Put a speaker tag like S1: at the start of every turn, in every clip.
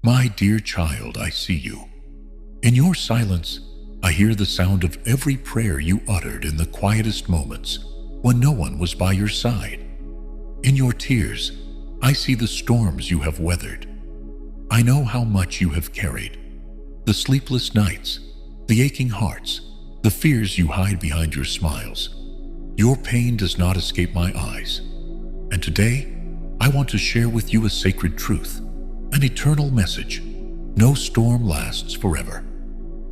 S1: My dear child, I see you. In your silence, I hear the sound of every prayer you uttered in the quietest moments when no one was by your side. In your tears, I see the storms you have weathered. I know how much you have carried. The sleepless nights, the aching hearts, the fears you hide behind your smiles. Your pain does not escape my eyes. And today, I want to share with you a sacred truth, an eternal message. No storm lasts forever.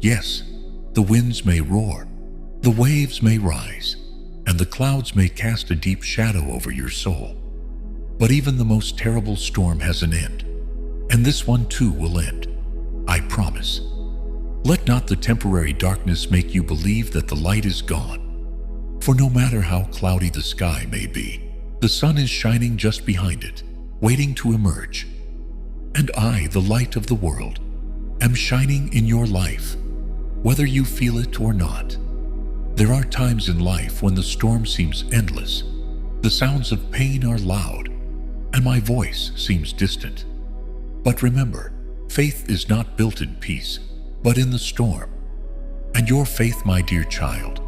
S1: Yes, the winds may roar, the waves may rise, and the clouds may cast a deep shadow over your soul. But even the most terrible storm has an end, and this one too will end. I promise. Let not the temporary darkness make you believe that the light is gone. For no matter how cloudy the sky may be, the sun is shining just behind it, waiting to emerge. And I, the light of the world, am shining in your life, whether you feel it or not. There are times in life when the storm seems endless, the sounds of pain are loud, and my voice seems distant. But remember, faith is not built in peace, but in the storm. And your faith, my dear child,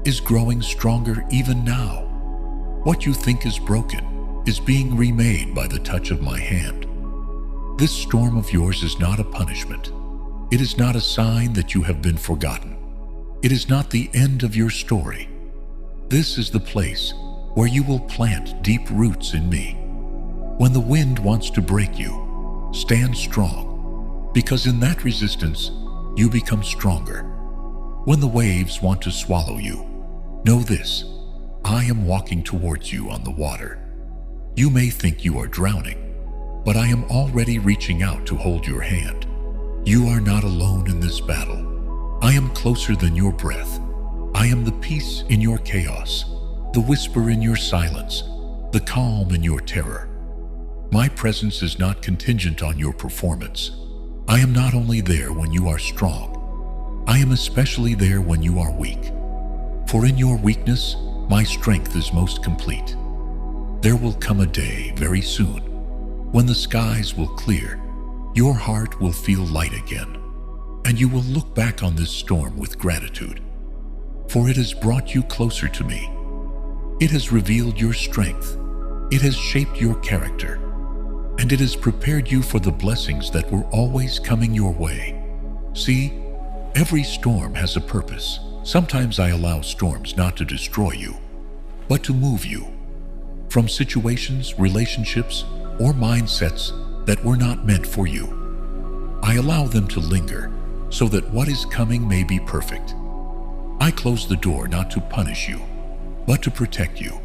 S1: is growing stronger even now. What you think is broken is being remade by the touch of my hand. This storm of yours is not a punishment. It is not a sign that you have been forgotten. It is not the end of your story. This is the place where you will plant deep roots in me. When the wind wants to break you, stand strong, because in that resistance, you become stronger. When the waves want to swallow you, know this: I am walking towards you on the water. You may think you are drowning, but I am already reaching out to hold your hand. You are not alone in this battle. I am closer than your breath. I am the peace in your chaos, the whisper in your silence, the calm in your terror. My presence is not contingent on your performance. I am not only there when you are strong, I am especially there when you are weak. For in your weakness, my strength is most complete. There will come a day very soon when the skies will clear, your heart will feel light again, and you will look back on this storm with gratitude. For it has brought you closer to me. It has revealed your strength. It has shaped your character. And it has prepared you for the blessings that were always coming your way. See, every storm has a purpose. Sometimes I allow storms not to destroy you, but to move you from situations, relationships, or mindsets that were not meant for you. I allow them to linger so that what is coming may be perfect. I close the door not to punish you, but to protect you.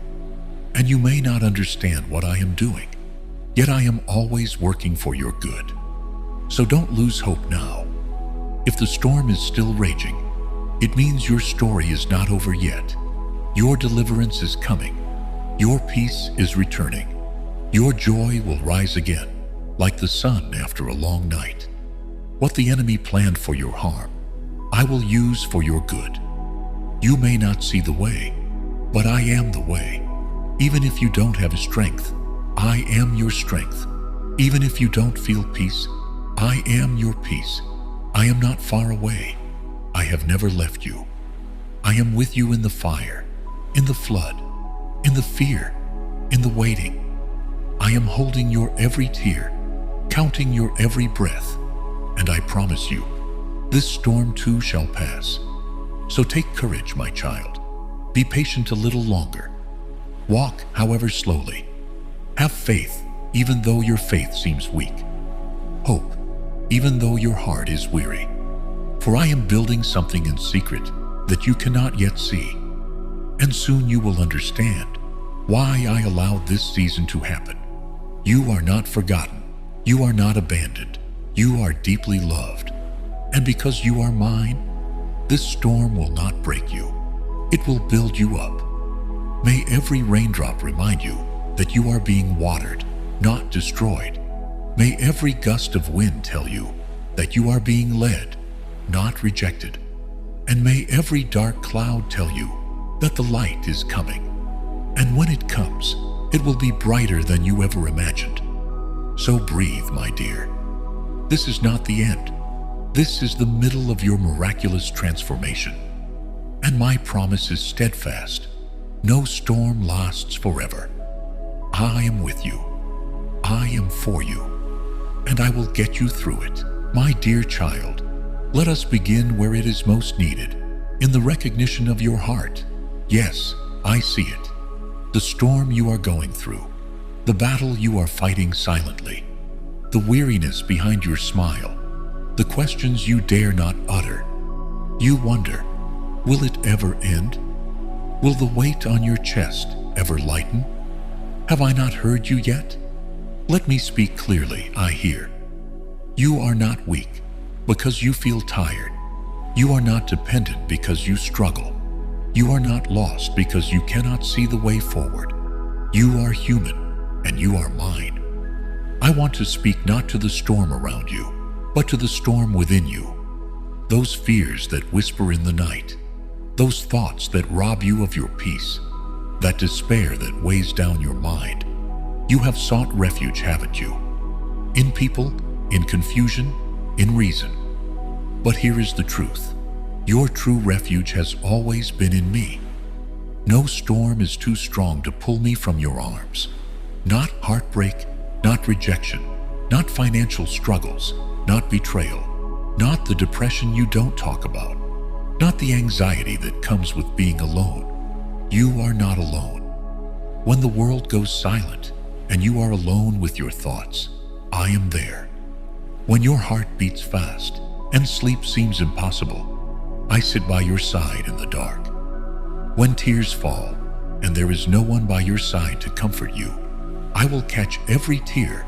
S1: And you may not understand what I am doing, yet I am always working for your good. So don't lose hope now. If the storm is still raging, it means your story is not over yet. Your deliverance is coming. Your peace is returning. Your joy will rise again, like the sun after a long night. What the enemy planned for your harm, I will use for your good. You may not see the way, but I am the way. Even if you don't have strength, I am your strength. Even if you don't feel peace, I am your peace. I am not far away. I have never left you. I am with you in the fire, in the flood, in the fear, in the waiting. I am holding your every tear, counting your every breath, and I promise you, this storm too shall pass. So take courage, my child. Be patient a little longer. Walk, however slowly. Have faith, even though your faith seems weak. Hope, even though your heart is weary. For I am building something in secret that you cannot yet see. And soon you will understand why I allowed this season to happen. You are not forgotten. You are not abandoned. You are deeply loved. And because you are mine, this storm will not break you. It will build you up. May every raindrop remind you that you are being watered, not destroyed. May every gust of wind tell you that you are being led, not rejected. And may every dark cloud tell you that the light is coming. And when it comes, it will be brighter than you ever imagined. So breathe, my dear. This is not the end. This is the middle of your miraculous transformation. And my promise is steadfast. No storm lasts forever. I am with you. I am for you. And I will get you through it. My dear child, let us begin where it is most needed, in the recognition of your heart. Yes, I see it. The storm you are going through, the battle you are fighting silently, the weariness behind your smile, the questions you dare not utter. You wonder, will it ever end? Will the weight on your chest ever lighten? Have I not heard you yet? Let me speak clearly, I hear. You are not weak because you feel tired. You are not dependent because you struggle. You are not lost because you cannot see the way forward. You are human and you are mine. I want to speak not to the storm around you, but to the storm within you. Those fears that whisper in the night, those thoughts that rob you of your peace, that despair that weighs down your mind. You have sought refuge, haven't you? In people, in confusion, in reason. But here is the truth. Your true refuge has always been in me. No storm is too strong to pull me from your arms. Not heartbreak, not rejection, not financial struggles, not betrayal, not the depression you don't talk about, not the anxiety that comes with being alone. You are not alone. When the world goes silent and you are alone with your thoughts, I am there. When your heart beats fast and sleep seems impossible, I sit by your side in the dark. When tears fall and there is no one by your side to comfort you, I will catch every tear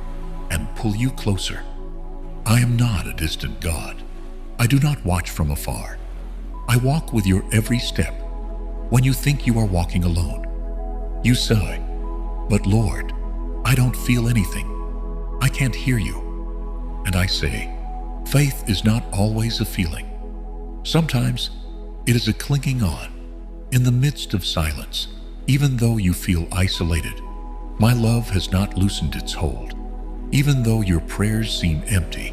S1: and pull you closer. I am not a distant God. I do not watch from afar. I walk with your every step. When you think you are walking alone, you sigh, but Lord, I don't feel anything. I can't hear you. And I say, faith is not always a feeling. Sometimes it is a clinging on in the midst of silence. Even though you feel isolated, my love has not loosened its hold. Even though your prayers seem empty,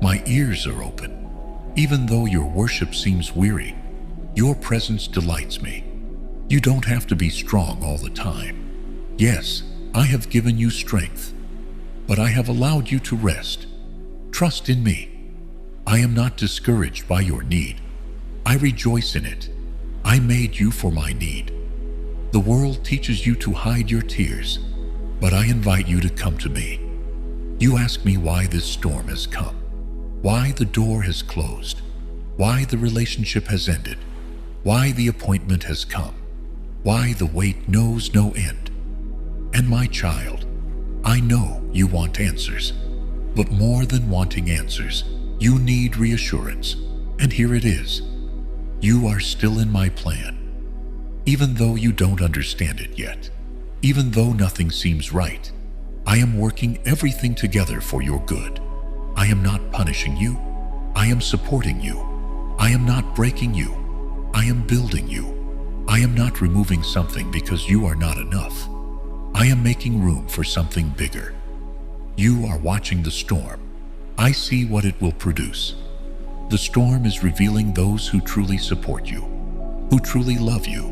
S1: my ears are open. Even though your worship seems weary, your presence delights me. You don't have to be strong all the time. Yes, I have given you strength, but I have allowed you to rest. Trust in me. I am not discouraged by your need. I rejoice in it. I made you for my need. The world teaches you to hide your tears, but I invite you to come to me. You ask me why this storm has come, why the door has closed, why the relationship has ended, why the appointment has come, why the wait knows no end. And my child, I know you want answers, but more than wanting answers, you need reassurance. And here it is. You are still in my plan. Even though you don't understand it yet, even though nothing seems right, I am working everything together for your good. I am not punishing you. I am supporting you. I am not breaking you. I am building you. I am not removing something because you are not enough. I am making room for something bigger. You are watching the storm. I see what it will produce. The storm is revealing those who truly support you, who truly love you,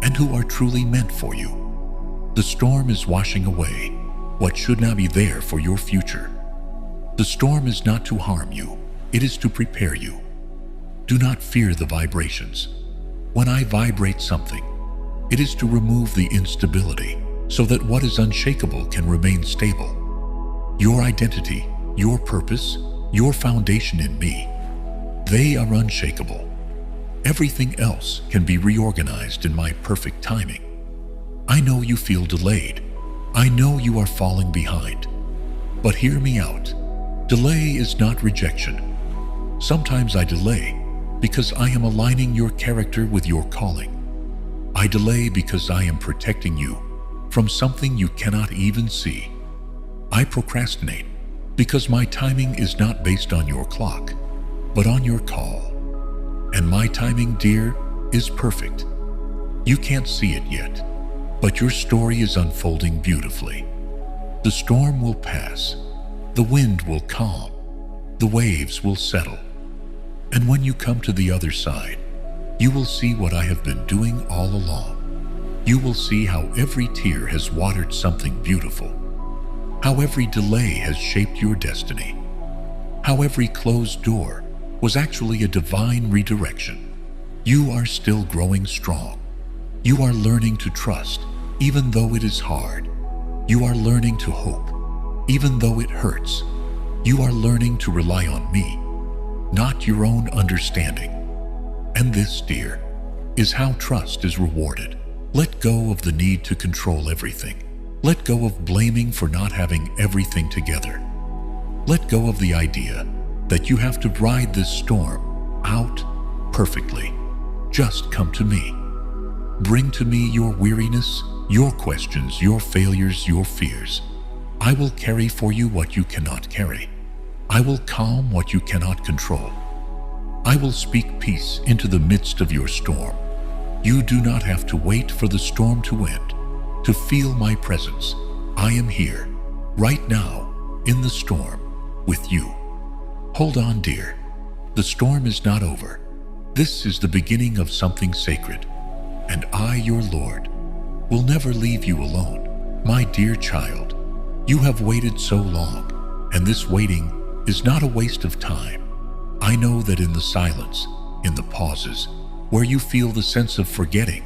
S1: and who are truly meant for you. The storm is washing away what should not be there for your future. The storm is not to harm you, it is to prepare you. Do not fear the vibrations. When I vibrate something, it is to remove the instability so that what is unshakable can remain stable. Your identity, your purpose, your foundation in me, they are unshakable. Everything else can be reorganized in my perfect timing. I know you feel delayed. I know you are falling behind. But hear me out. Delay is not rejection. Sometimes I delay because I am aligning your character with your calling. I delay because I am protecting you from something you cannot even see. I procrastinate because my timing is not based on your clock, but on your call. And my timing, dear, is perfect. You can't see it yet, but your story is unfolding beautifully. The storm will pass. The wind will calm. The waves will settle. And when you come to the other side, you will see what I have been doing all along. You will see how every tear has watered something beautiful, how every delay has shaped your destiny, how every closed door was actually a divine redirection. You are still growing strong. You are learning to trust, even though it is hard. You are learning to hope, even though it hurts. You are learning to rely on me, not your own understanding. And this, dear, is how trust is rewarded. Let go of the need to control everything. Let go of blaming for not having everything together. Let go of the idea that you have to ride this storm out perfectly. Just come to me. Bring to me your weariness, your questions, your failures, your fears. I will carry for you what you cannot carry. I will calm what you cannot control. I will speak peace into the midst of your storm. You do not have to wait for the storm to end to feel my presence. I am here, right now, in the storm, with you. Hold on, dear. The storm is not over. This is the beginning of something sacred. And I, your Lord, will never leave you alone. My dear child, you have waited so long, and this waiting is not a waste of time. I know that in the silence, in the pauses, where you feel the sense of forgetting,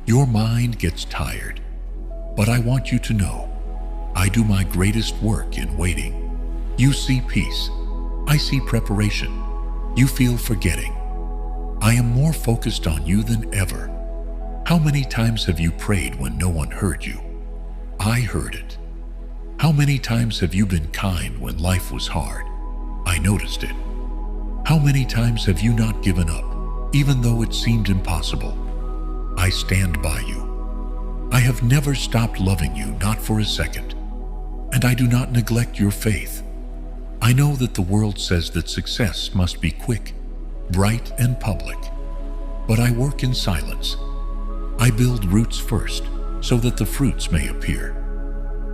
S1: your mind gets tired. But I want you to know, I do my greatest work in waiting. You see peace. I see preparation. You feel forgetting. I am more focused on you than ever. How many times have you prayed when no one heard you? I heard it. How many times have you been kind when life was hard? I noticed it. How many times have you not given up, even though it seemed impossible? I stand by you. I have never stopped loving you, not for a second. And I do not neglect your faith. I know that the world says that success must be quick, bright, and public. But I work in silence. I build roots first, so that the fruits may appear.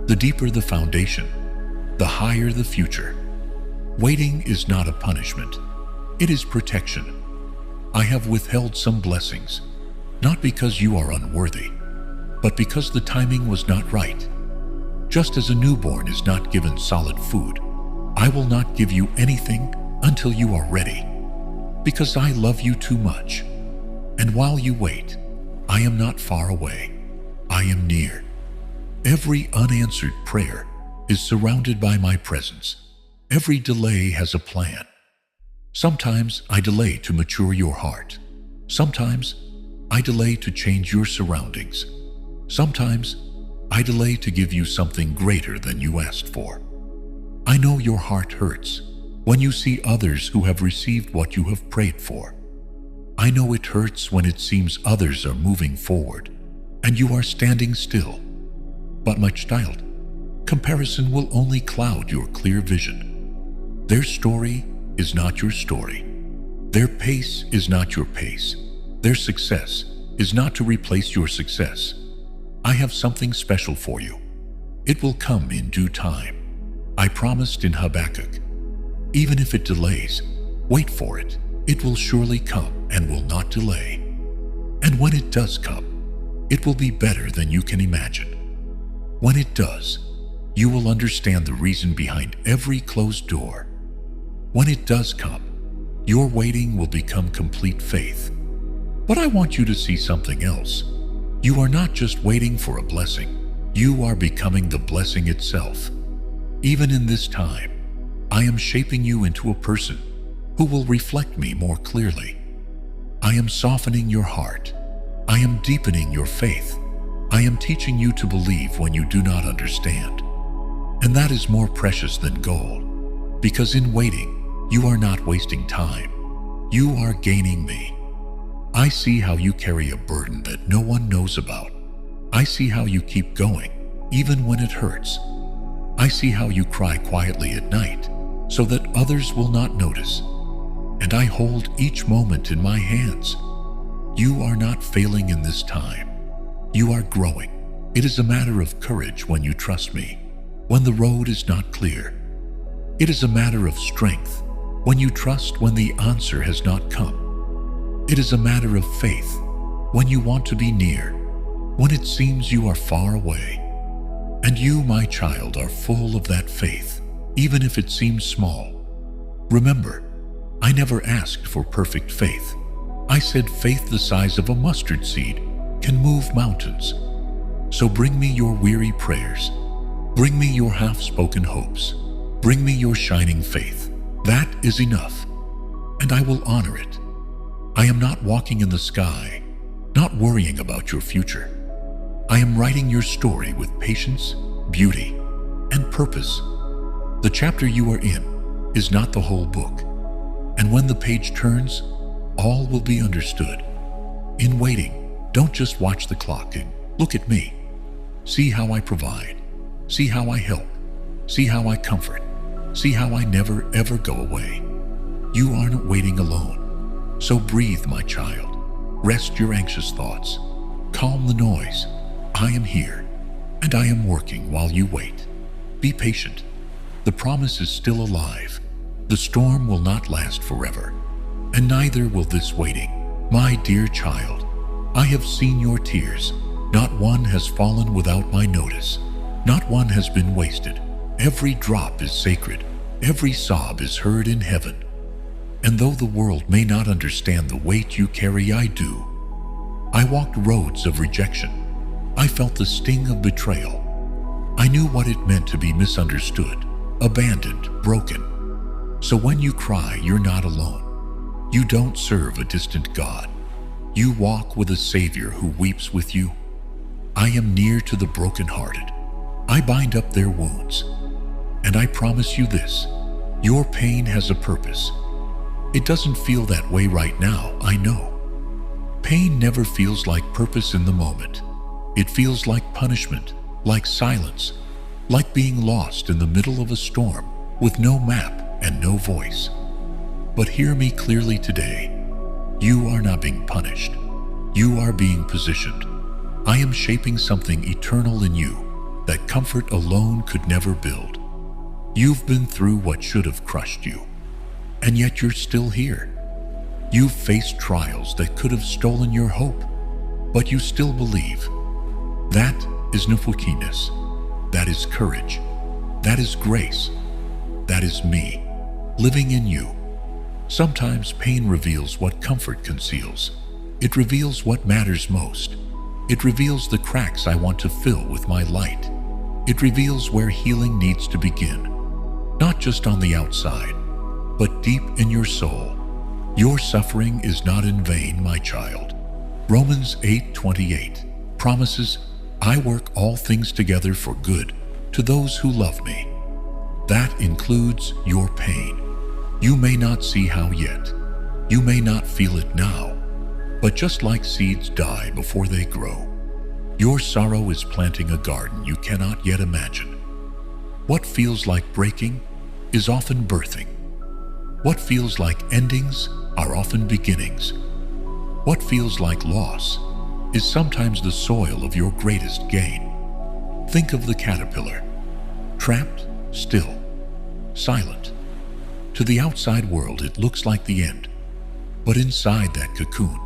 S1: The deeper the foundation, the higher the future. Waiting is not a punishment. It is protection. I have withheld some blessings, not because you are unworthy, but because the timing was not right. Just as a newborn is not given solid food, I will not give you anything until you are ready, because I love you too much. And while you wait, I am not far away. I am near. Every unanswered prayer is surrounded by my presence. Every delay has a plan. Sometimes I delay to mature your heart. Sometimes I delay to change your surroundings. Sometimes I delay to give you something greater than you asked for. I know your heart hurts when you see others who have received what you have prayed for. I know it hurts when it seems others are moving forward and you are standing still. But my child, comparison will only cloud your clear vision. Their story is not your story. Their pace is not your pace. Their success is not to replace your success. I have something special for you. It will come in due time. I promised in Habakkuk. Even if it delays, wait for it. It will surely come and will not delay. And when it does come, it will be better than you can imagine. When it does, you will understand the reason behind every closed door. When it does come, your waiting will become complete faith. But I want you to see something else. You are not just waiting for a blessing. You are becoming the blessing itself. Even in this time, I am shaping you into a person who will reflect me more clearly. I am softening your heart. I am deepening your faith. I am teaching you to believe when you do not understand. And that is more precious than gold, because in waiting, you are not wasting time. You are gaining me. I see how you carry a burden that no one knows about. I see how you keep going, even when it hurts. I see how you cry quietly at night, so that others will not notice. And I hold each moment in my hands. You are not failing in this time. You are growing. It is a matter of courage when you trust me, when the road is not clear. It is a matter of strength when you trust when the answer has not come. It is a matter of faith when you want to be near, when it seems you are far away. And you, my child, are full of that faith, even if it seems small. Remember, I never asked for perfect faith. I said faith the size of a mustard seed can move mountains. So bring me your weary prayers. Bring me your half-spoken hopes. Bring me your shining faith. That is enough, and I will honor it. I am not walking in the sky, not worrying about your future. I am writing your story with patience, beauty, and purpose. The chapter you are in is not the whole book, and when the page turns, all will be understood. In waiting, don't just watch the clock and look at me. See how I provide. See how I help. See how I comfort. See how I never ever go away. You aren't waiting alone. So breathe, my child. Rest your anxious thoughts. Calm the noise. I am here, and I am working while you wait. Be patient. The promise is still alive. The storm will not last forever, and neither will this waiting. My dear child, I have seen your tears. Not one has fallen without my notice. Not one has been wasted. Every drop is sacred. Every sob is heard in heaven. And though the world may not understand the weight you carry, I do. I walked roads of rejection. I felt the sting of betrayal. I knew what it meant to be misunderstood, abandoned, broken. So when you cry, you're not alone. You don't serve a distant God. You walk with a Savior who weeps with you. I am near to the brokenhearted. I bind up their wounds. And I promise you this, your pain has a purpose. It doesn't feel that way right now, I know. Pain never feels like purpose in the moment. It feels like punishment, like silence, like being lost in the middle of a storm with no map and no voice. But hear me clearly today. You are not being punished. You are being positioned. I am shaping something eternal in you that comfort alone could never build. You've been through what should have crushed you, and yet you're still here. You've faced trials that could have stolen your hope, but you still believe. That is nufukiness. That is courage. That is grace. That is me, living in you. Sometimes pain reveals what comfort conceals. It reveals what matters most. It reveals the cracks I want to fill with my light. It reveals where healing needs to begin. Not just on the outside, but deep in your soul. Your suffering is not in vain, my child. Romans 8:28 promises, I work all things together for good to those who love me. That includes your pain. You may not see how yet. You may not feel it now. But just like seeds die before they grow, your sorrow is planting a garden you cannot yet imagine. What feels like breaking is often birthing. What feels like endings are often beginnings. What feels like loss is sometimes the soil of your greatest gain. Think of the caterpillar, trapped, still, silent. To the outside world, it looks like the end. But inside that cocoon,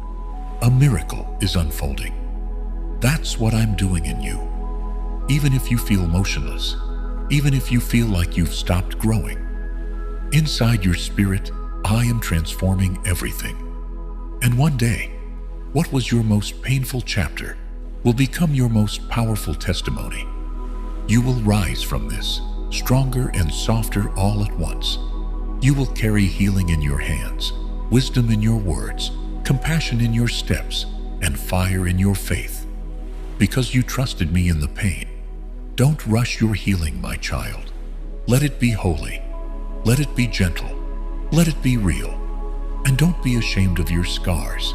S1: a miracle is unfolding. That's what I'm doing in you. Even if you feel motionless, even if you feel like you've stopped growing, inside your spirit, I am transforming everything. And one day, what was your most painful chapter will become your most powerful testimony. You will rise from this, stronger and softer all at once. You will carry healing in your hands, wisdom in your words, compassion in your steps, and fire in your faith. Because you trusted me in the pain. Don't rush your healing, my child. Let it be holy. Let it be gentle. Let it be real. And don't be ashamed of your scars.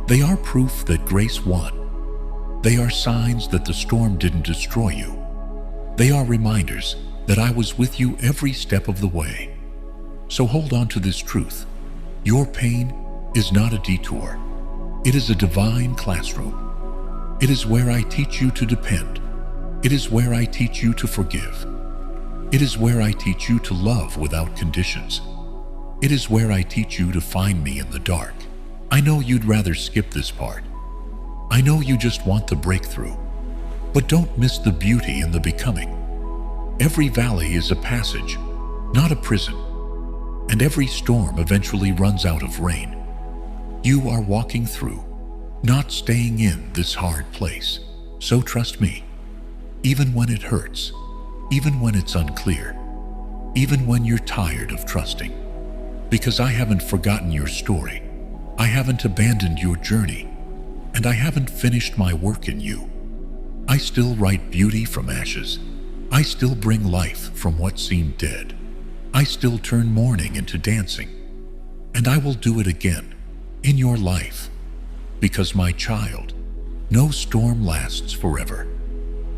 S1: They are proof that grace won. They are signs that the storm didn't destroy you. They are reminders that I was with you every step of the way. So hold on to this truth. Your pain is not a detour. It is a divine classroom. It is where I teach you to depend. It is where I teach you to forgive. It is where I teach you to love without conditions. It is where I teach you to find me in the dark. I know you'd rather skip this part. I know you just want the breakthrough. But don't miss the beauty in the becoming. Every valley is a passage, not a prison. And every storm eventually runs out of rain. You are walking through, not staying in this hard place. So trust me, even when it hurts, even when it's unclear, even when you're tired of trusting. Because I haven't forgotten your story. I haven't abandoned your journey. And I haven't finished my work in you. I still write beauty from ashes. I still bring life from what seemed dead. I still turn mourning into dancing. And I will do it again in your life. Because my child, no storm lasts forever.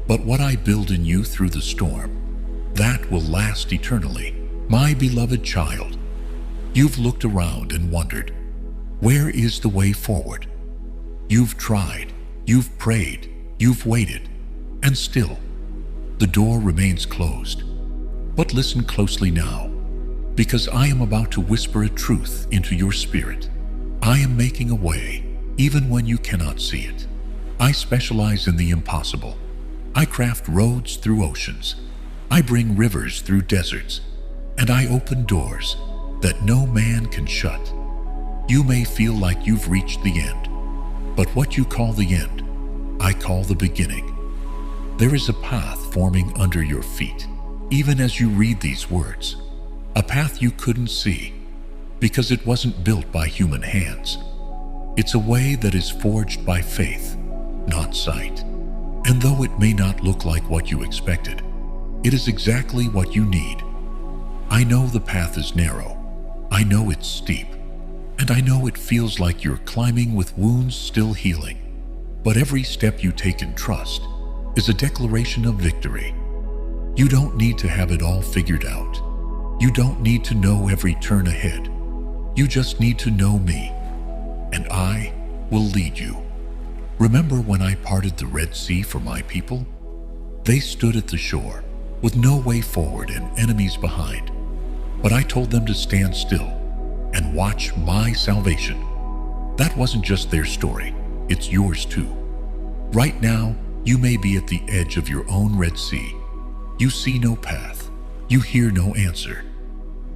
S1: But what I build in you through the storm, that will last eternally. My beloved child, you've looked around and wondered, where is the way forward? You've tried, you've prayed, you've waited, and still, the door remains closed. But listen closely now, because I am about to whisper a truth into your spirit. I am making a way, even when you cannot see it. I specialize in the impossible. I craft roads through oceans. I bring rivers through deserts. And I open doors that no man can shut. You may feel like you've reached the end, but what you call the end, I call the beginning. There is a path forming under your feet, even as you read these words. A path you couldn't see, because it wasn't built by human hands. It's a way that is forged by faith, not sight. And though it may not look like what you expected, it is exactly what you need. I know the path is narrow. I know it's steep. And I know it feels like you're climbing with wounds still healing. But every step you take in trust is a declaration of victory. You don't need to have it all figured out. You don't need to know every turn ahead. You just need to know me, and I will lead you. Remember when I parted the Red Sea for my people? They stood at the shore with no way forward and enemies behind. But I told them to stand still and watch my salvation. That wasn't just their story, it's yours too. Right now, you may be at the edge of your own Red Sea. You see no path, you hear no answer.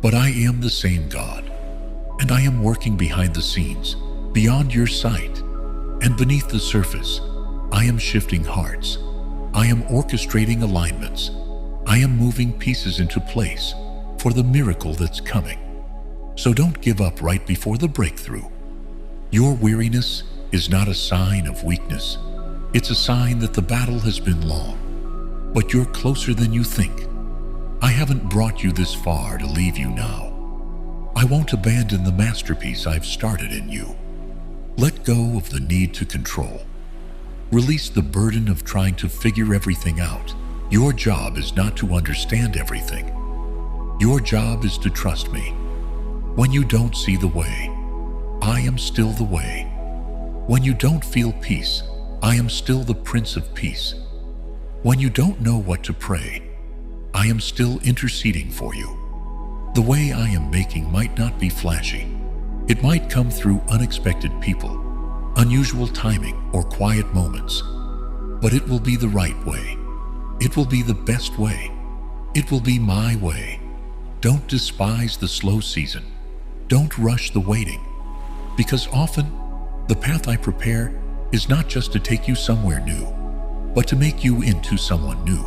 S1: But I am the same God, and I am working behind the scenes, beyond your sight, and beneath the surface. I am shifting hearts. I am orchestrating alignments. I am moving pieces into place for the miracle that's coming. So don't give up right before the breakthrough. Your weariness is not a sign of weakness. It's a sign that the battle has been long, but you're closer than you think. I haven't brought you this far to leave you now. I won't abandon the masterpiece I've started in you. Let go of the need to control. Release the burden of trying to figure everything out. Your job is not to understand everything. Your job is to trust me. When you don't see the way, I am still the way. When you don't feel peace, I am still the Prince of Peace. When you don't know what to pray, I am still interceding for you. The way I am making might not be flashy. It might come through unexpected people, unusual timing, or quiet moments. But it will be the right way. It will be the best way. It will be my way. Don't despise the slow season. Don't rush the waiting. Because often, the path I prepare is not just to take you somewhere new, but to make you into someone new.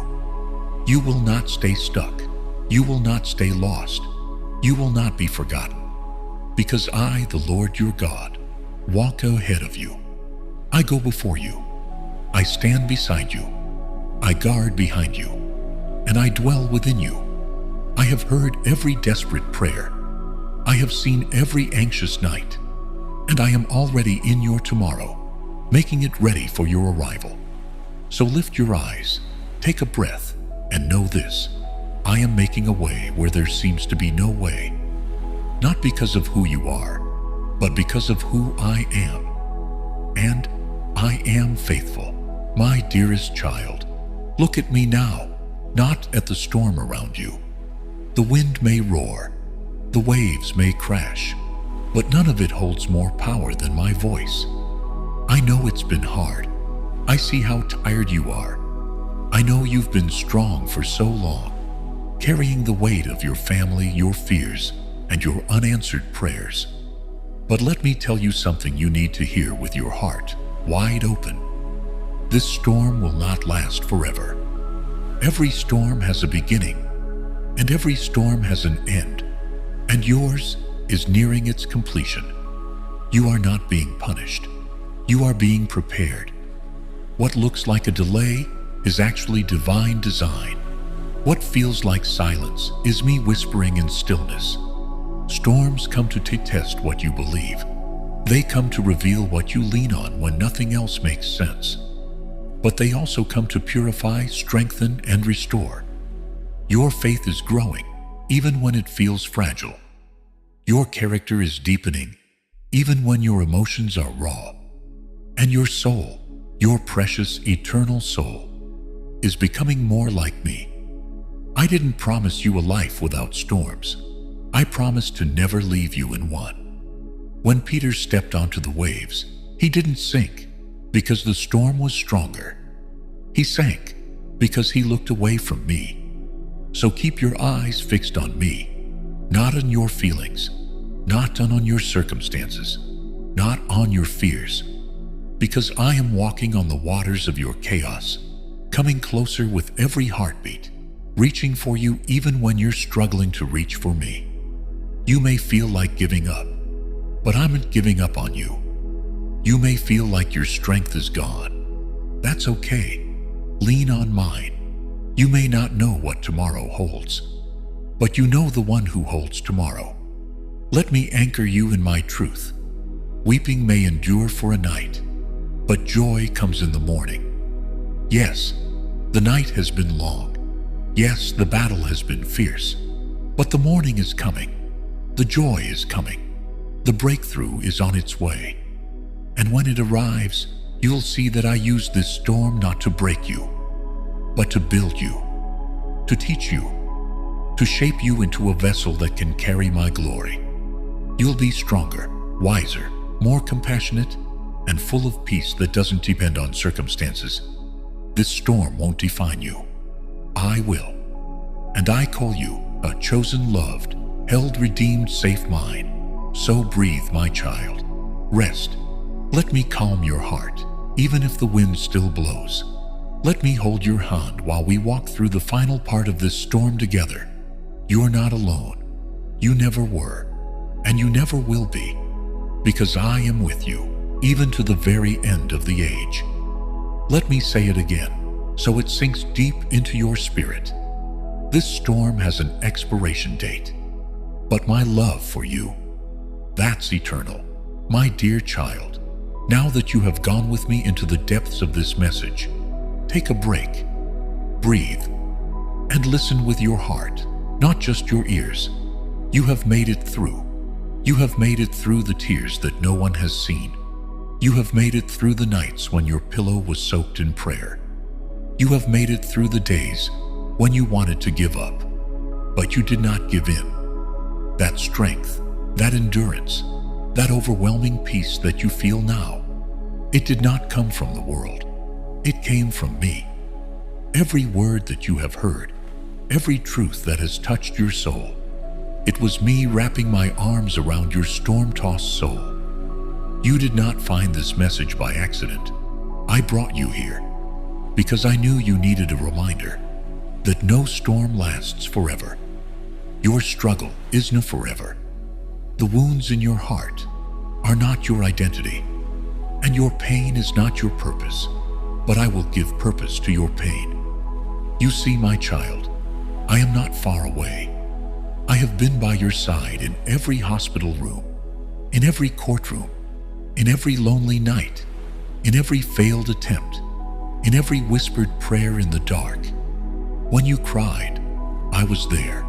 S1: You will not stay stuck. You will not stay lost. You will not be forgotten. Because I, the Lord your God, walk ahead of you. I go before you. I stand beside you. I guard behind you. And I dwell within you. I have heard every desperate prayer. I have seen every anxious night. And I am already in your tomorrow, making it ready for your arrival. So lift your eyes, take a breath, and know this: I am making a way where there seems to be no way. Not because of who you are, but because of who I am. And I am faithful. My dearest child, look at me now, not at the storm around you. The wind may roar, The waves may crash, but none of it holds more power than my voice. I know it's been hard. I see how tired you are. I know you've been strong for so long, carrying the weight of your family, your fears, and your unanswered prayers. But let me tell you something you need to hear with your heart wide open. This storm will not last forever. Every storm has a beginning, and every storm has an end, and yours is nearing its completion. You are not being punished. You are being prepared. What looks like a delay is actually divine design. What feels like silence is me whispering in stillness. Storms come to test what you believe. They come to reveal what you lean on when nothing else makes sense. But they also come to purify, strengthen, and restore. Your faith is growing, even when it feels fragile. Your character is deepening, even when your emotions are raw. And your soul, your precious, eternal soul, is becoming more like me. I didn't promise you a life without storms. I promised to never leave you in one. When Peter stepped onto the waves, he didn't sink because the storm was stronger. He sank because he looked away from me. So keep your eyes fixed on me, not on your feelings, not on your circumstances, not on your fears, because I am walking on the waters of your chaos, coming closer with every heartbeat, reaching for you even when you're struggling to reach for me. You may feel like giving up, but I'm not giving up on you. You may feel like your strength is gone. That's okay. Lean on mine. You may not know what tomorrow holds, but you know the one who holds tomorrow. Let me anchor you in my truth. Weeping may endure for a night, but joy comes in the morning. Yes, the night has been long. Yes, the battle has been fierce, but the morning is coming. The joy is coming. The breakthrough is on its way. And when it arrives, you'll see that I used this storm not to break you, but to build you, to teach you, to shape you into a vessel that can carry my glory. You'll be stronger, wiser, more compassionate, and full of peace that doesn't depend on circumstances. This storm won't define you. I will. And I call you a chosen, loved, held, redeemed, safe mine. So breathe, my child. Rest. Let me calm your heart, even if the wind still blows. Let me hold your hand while we walk through the final part of this storm together. You're not alone. You never were, and you never will be, because I am with you, even to the very end of the age. Let me say it again, so it sinks deep into your spirit. This storm has an expiration date, but my love for you, that's eternal. My dear child, now that you have gone with me into the depths of this message, take a break, breathe, and listen with your heart, not just your ears. You have made it through. You have made it through the tears that no one has seen. You have made it through the nights when your pillow was soaked in prayer. You have made it through the days when you wanted to give up, but you did not give in. That strength, that endurance, that overwhelming peace that you feel now, it did not come from the world. It came from me. Every word that you have heard, every truth that has touched your soul, it was me wrapping my arms around your storm-tossed soul. You did not find this message by accident. I brought you here because I knew you needed a reminder that no storm lasts forever. Your struggle isn't forever. The wounds in your heart are not your identity, and your pain is not your purpose, but I will give purpose to your pain. You see, my child, I am not far away. I have been by your side in every hospital room, in every courtroom, in every lonely night, in every failed attempt, in every whispered prayer in the dark. When you cried, I was there.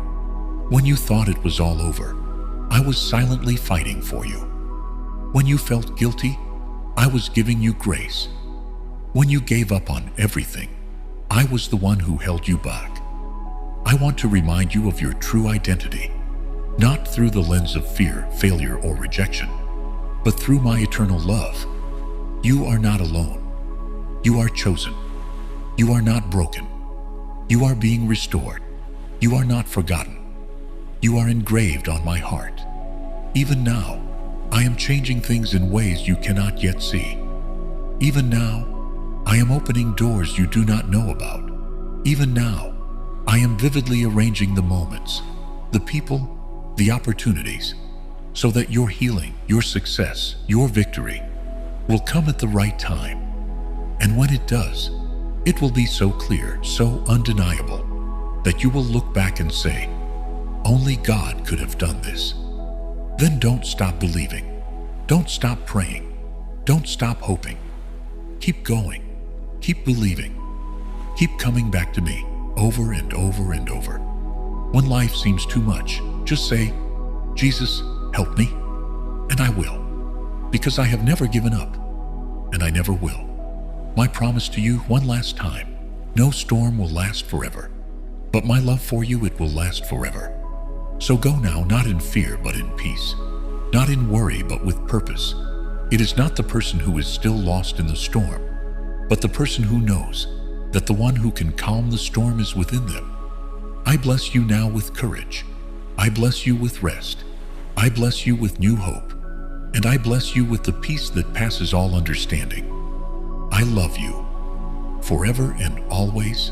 S1: When you thought it was all over, I was silently fighting for you. When you felt guilty, I was giving you grace. When you gave up on everything, I was the one who held you back. I want to remind you of your true identity. not through the lens of fear, failure, or rejection, but through my eternal love. You are not alone. You are chosen. You are not broken. You are being restored. You are not forgotten. You are engraved on my heart. Even now, I am changing things in ways you cannot yet see. Even now, I am opening doors you do not know about. Even now, I am vividly arranging the moments, the people, the opportunities, so that your healing, your success, your victory will come at the right time. And when it does, it will be so clear, so undeniable, that you will look back and say, only God could have done this. Then don't stop believing. Don't stop praying. Don't stop hoping. Keep going. Keep believing. Keep coming back to me over and over and over. When life seems too much, just say, Jesus, help me, and I will, because I have never given up, and I never will. My promise to you one last time, no storm will last forever, but my love for you, it will last forever. So go now, not in fear, but in peace, not in worry, but with purpose. It is not the person who is still lost in the storm, but the person who knows that the one who can calm the storm is within them. I bless you now with courage. I bless you with rest. I bless you with new hope. And I bless you with the peace that passes all understanding. I love you forever and always.